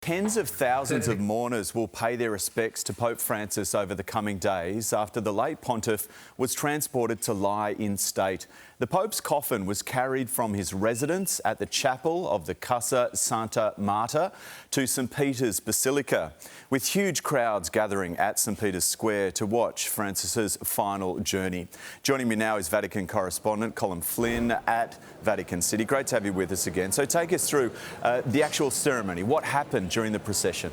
Tens of thousands of mourners will pay their respects to Pope Francis over the coming days after the late pontiff was transported to lie in state. The Pope's coffin was carried from his residence at the chapel of the Casa Santa Marta to St Peter's Basilica, with huge crowds gathering at St Peter's Square to watch Francis's final journey. Joining me now is Vatican correspondent Colin Flynn at Vatican City. Great to have you with us again. So take us through the actual ceremony. What happened during the procession?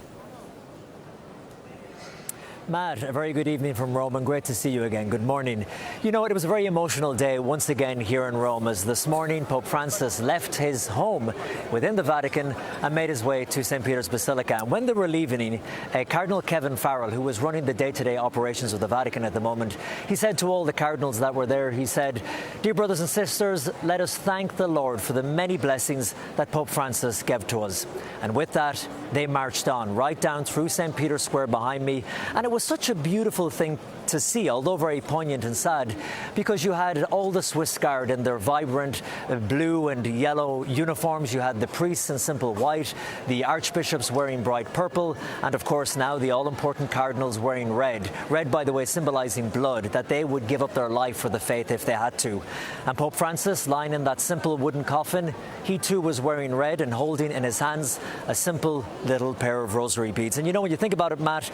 Matt, a very good evening from Rome and great to see you again. Good morning. You know, it was a very emotional day once again here in Rome as this morning Pope Francis left his home within the Vatican and made his way to St Peter's Basilica. And when they were leaving, Cardinal Kevin Farrell, who was running the day-to-day operations of the Vatican at the moment, he said to all the cardinals that were there, he said, "Dear brothers and sisters, let us thank the Lord for the many blessings that Pope Francis gave to us." And with that, they marched on right down through St Peter's Square behind me. And it was such a beautiful thing to see, although very poignant and sad, because you had all the Swiss Guard in their vibrant blue and yellow uniforms. You had the priests in simple white, the archbishops wearing bright purple, and of course now the all-important cardinals wearing red. Red, by the way, symbolizing blood, that they would give up their life for the faith if they had to. And Pope Francis, lying in that simple wooden coffin, he too was wearing red and holding in his hands a simple little pair of rosary beads. And you know, when you think about it, Matt,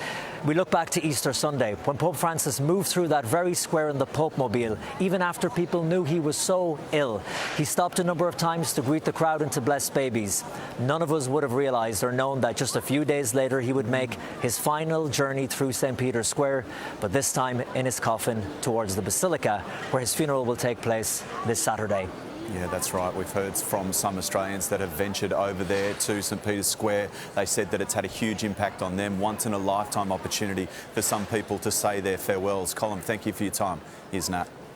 we look back to Easter Sunday, when Pope Francis moved through that very square in the Pope-mobile, even after people knew he was so ill. He stopped a number of times to greet the crowd and to bless babies. None of us would have realised or known that just a few days later he would make his final journey through St Peter's Square, but this time in his coffin towards the Basilica, where his funeral will take place this Saturday. Yeah, that's right. We've heard from some Australians that have ventured over there to St Peter's Square. They said that it's had a huge impact on them, once in a lifetime opportunity for some people to say their farewells. Colin, thank you for your time. Here's Nat.